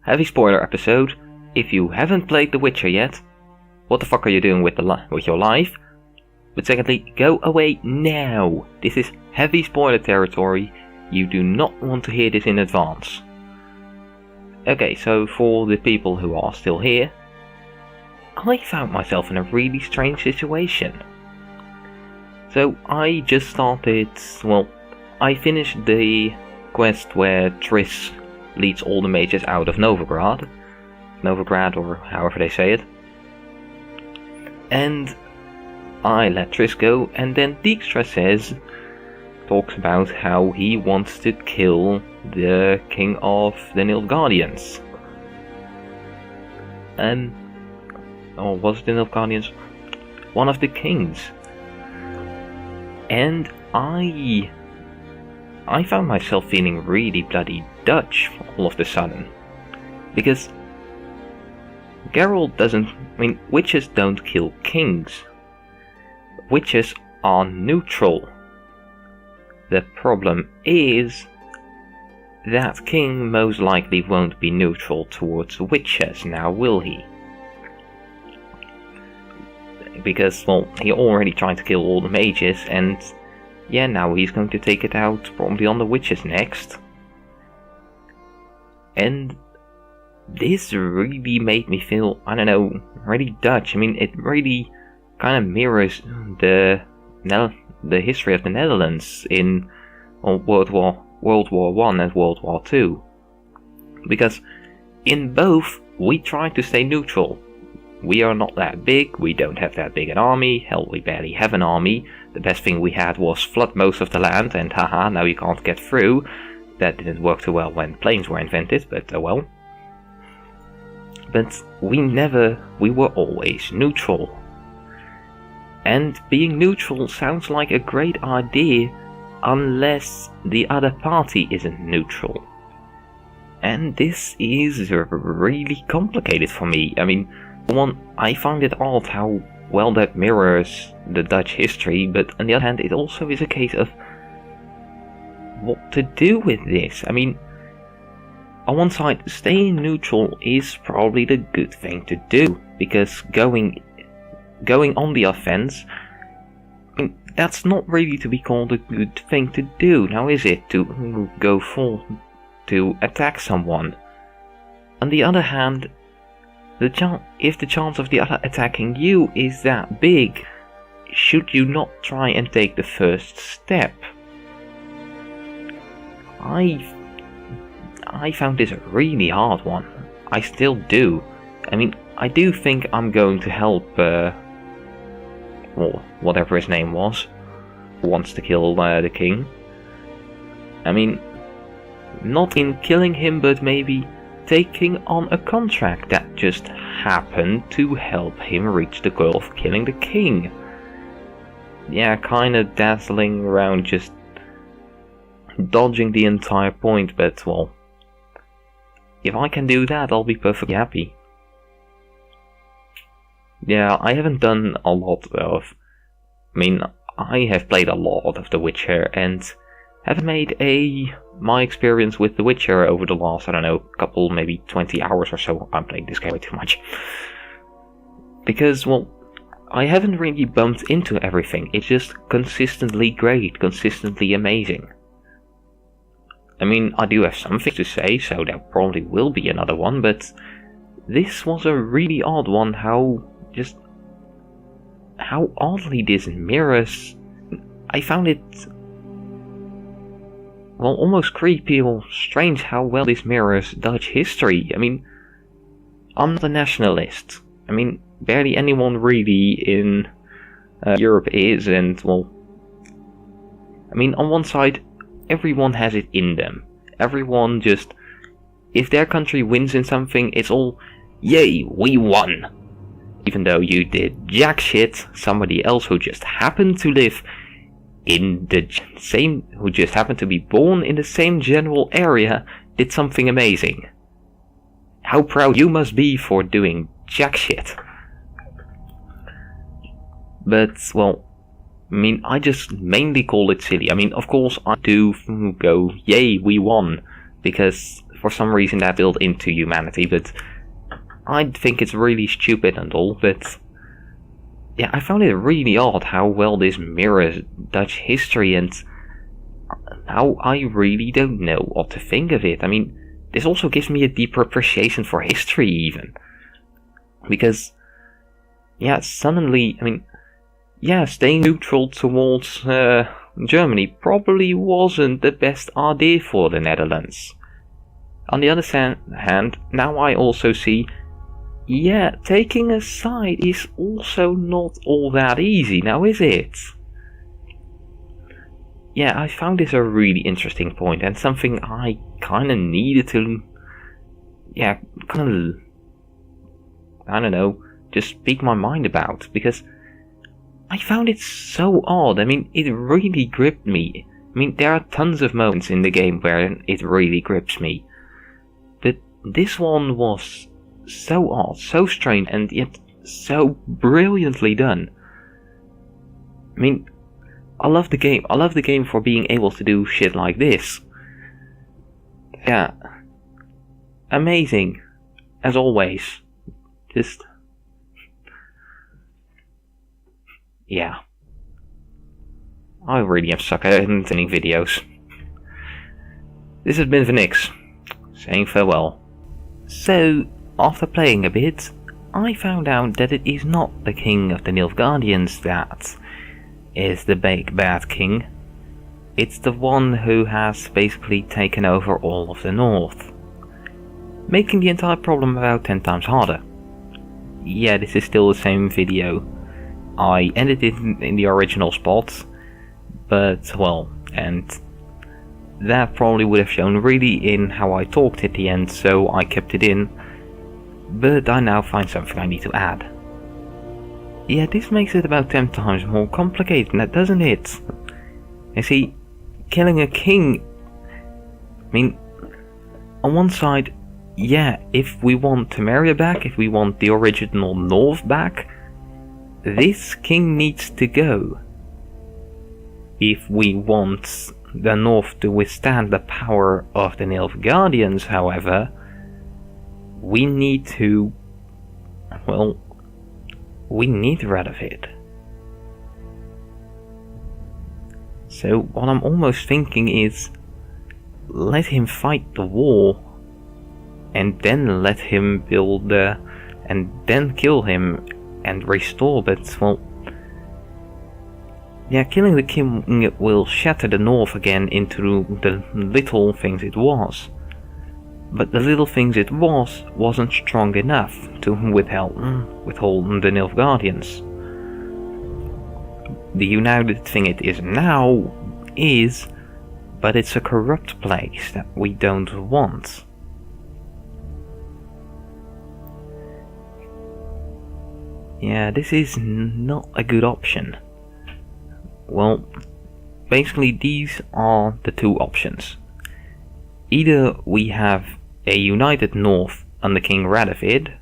heavy spoiler episode. If you haven't played The Witcher yet, what the fuck are you doing with your life? But secondly, go away now. This is heavy spoiler territory. You do not want to hear this in advance. Okay, so for the people who are still here, I found myself in a really strange situation. So I just started, I finished the quest where Triss leads all the mages out of Novigrad, or however they say it. And I let Triss go, and then Dijkstra talks about how he wants to kill the king of the Nilfgaardians. Or was it the Nilfgaardians? One of the kings. And I found myself feeling really bloody Dutch all of a sudden. Because Geralt witches don't kill kings. Witches are neutral. The problem is that king most likely won't be neutral towards witches, now will he? Because, he already tried to kill all the mages, and yeah, now he's going to take it out probably on the witches next. And this really made me feel, really Dutch. it really kind of mirrors the history of the Netherlands in World War I and World War II. Because in both, we try to stay neutral. We are not that big, we don't have that big an army, hell, we barely have an army. The best thing we had was flood most of the land, and haha, now you can't get through. That didn't work too well when planes were invented, but oh well. But we were always neutral. And being neutral sounds like a great idea unless the other party isn't neutral. And this is really complicated for me. I find it odd how well that mirrors the Dutch history, but on the other hand, it also is a case of what to do with this. On one side, staying neutral is probably the good thing to do, because going on the offense, that's not really to be called a good thing to do, now is it, to go full, to attack someone. On the other hand, if the chance of the other attacking you is that big, should you not try and take the first step? I found this a really hard one. I still do. I do think I'm going to help, whatever his name was, who wants to kill the king. Not in killing him, but maybe taking on a contract that just happened to help him reach the goal of killing the king. Yeah, kinda dazzling around, just dodging the entire point, but if I can do that, I'll be perfectly happy. Yeah, I haven't done a lot of... I have played a lot of The Witcher, and have made my experience with The Witcher over the last, couple, maybe 20 hours or so. I'm playing this game way too much. Because, I haven't really bumped into everything. It's just consistently great, consistently amazing. I do have something to say, so there probably will be another one, but this was a really odd one, how oddly this mirrors... I found it... almost creepy or strange how well this mirrors Dutch history. I'm not a nationalist. Barely anyone really in Europe is, and on one side, everyone has it in them. Everyone just... if their country wins in something, it's all, yay, we won! Even though you did jack shit, somebody else who just happened to live in the same, who just happened to be born in the same general area, did something amazing. How proud you must be for doing jack shit. But, I just mainly call it silly. Of course I do go, yay, we won. Because for some reason they're built into humanity, but I think it's really stupid and all, but yeah, I found it really odd how well this mirrors Dutch history, and now I really don't know what to think of it. I mean, this also gives me a deeper appreciation for history even. Because, yeah, suddenly, I mean, yeah, staying neutral towards Germany probably wasn't the best idea for the Netherlands. On the other hand, now I also see, yeah, taking a side is also not all that easy, now is it? Yeah, I found this a really interesting point, and something I kinda needed to, yeah, kinda, I don't know, just speak my mind about, because I found it so odd. I mean, it really gripped me. I mean, there are tons of moments in the game where it really grips me, but this one was so odd, so strange, and yet so brilliantly done. I mean, I love the game. I love the game for being able to do shit like this. Yeah. Amazing. As always. Just... yeah. I really am sucker at editing videos. This has been Vanix, saying farewell. So, after playing a bit, I found out that it is not the king of the Nilfgaardians that is the big bad king. It's the one who has basically taken over all of the north, making the entire problem about 10 times harder. Yeah, this is still the same video. I ended it in the original spot, but well, and that probably would have shown really in how I talked at the end, so I kept it in, but I now find something I need to add. Yeah, this makes it about 10 times more complicated, doesn't it? You see, killing a king, I mean, on one side, yeah, if we want Temeria back, if we want the original North back, this king needs to go. If we want the North to withstand the power of the Nilfgaardians, however, we need to, well, we need rid of it. So what I'm almost thinking is, let him fight the war, and then let him build and then kill him and restore, but well, yeah, killing the king will shatter the north again into the little things it was. But the little things it wasn't strong enough to withhold the Nilfgaardians. The united thing it is now is, but it's a corrupt place that we don't want. Yeah, this is not a good option. Well, basically these are the two options. Either we have a united north under King Radovid,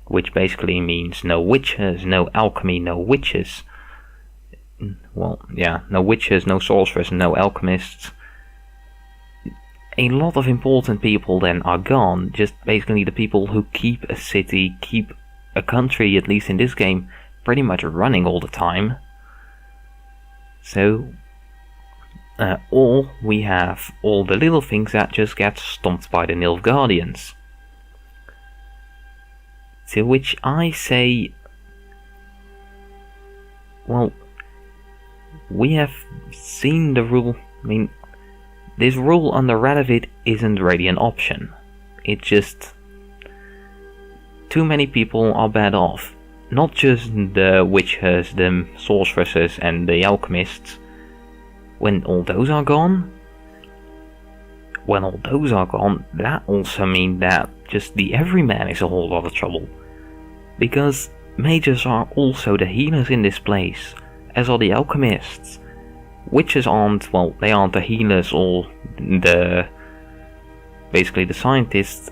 which basically means no witches, no alchemy, no witches. Well, yeah, no witches, no sorcerers, no alchemists. A lot of important people then are gone, just basically the people who keep a city, keep a country, at least in this game, pretty much running all the time. So, or we have all the little things that just get stomped by the Nilfgaardians. To which I say, well, we have seen the rule. I mean, this rule under Radovid isn't really an option. It's just too many people are bad off. Not just the witches, the sorceresses and the alchemists. When all those are gone, that also means that just the everyman is a whole lot of trouble. Because mages are also the healers in this place, as are the alchemists. Witches aren't, well, they aren't the healers or basically the scientists.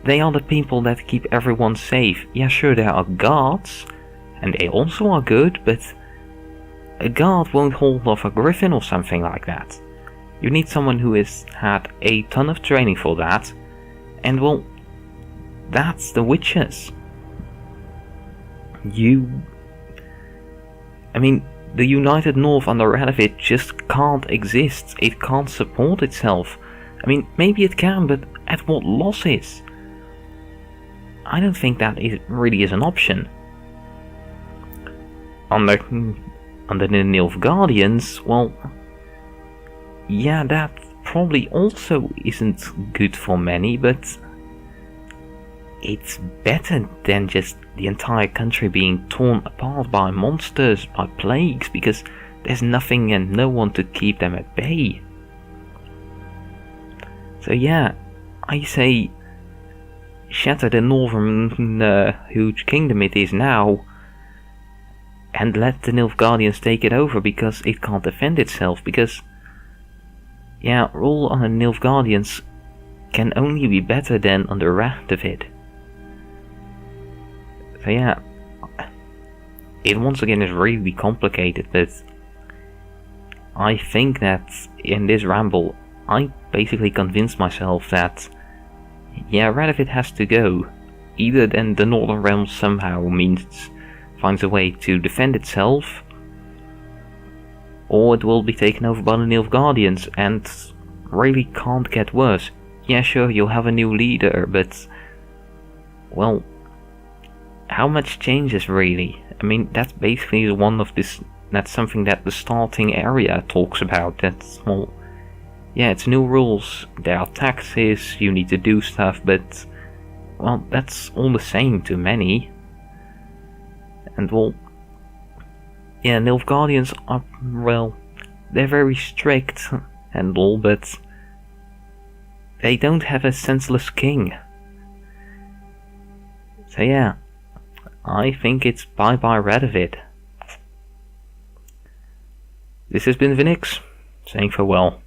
They are the people that keep everyone safe. Yeah, sure, there are guards, and they also are good, but a guard won't hold off a griffin or something like that. You need someone who has had a ton of training for that, and well, that's the witches. The United North under Radovid just can't exist. It can't support itself. Maybe it can, but at what losses? I don't think that really is an option. Under the Nilfgaardians, well, yeah, that probably also isn't good for many, but it's better than just the entire country being torn apart by monsters, by plagues, because there's nothing and no one to keep them at bay. So yeah, I say shatter the northern huge kingdom it is now, and let the Nilfgaardians take it over, because it can't defend itself, because yeah, rule on the Nilfgaardians can only be better than under Radovid. So yeah, it once again is really complicated, but I think that in this ramble I basically convinced myself that yeah, Radovid has to go. Either then the Northern Realms somehow finds a way to defend itself, or it will be taken over by the Nilfgaardians, and really can't get worse. Yeah, sure, you'll have a new leader, but well, how much changes really? That's basically that's something that the starting area talks about. That's, well, yeah, it's new rules, there are taxes, you need to do stuff, but well, that's all the same to many. And well, yeah, Nilfgaardians are, well, they're very strict and all, but they don't have a senseless king. So yeah, I think it's bye-bye Radovid. This has been Vinix, saying farewell.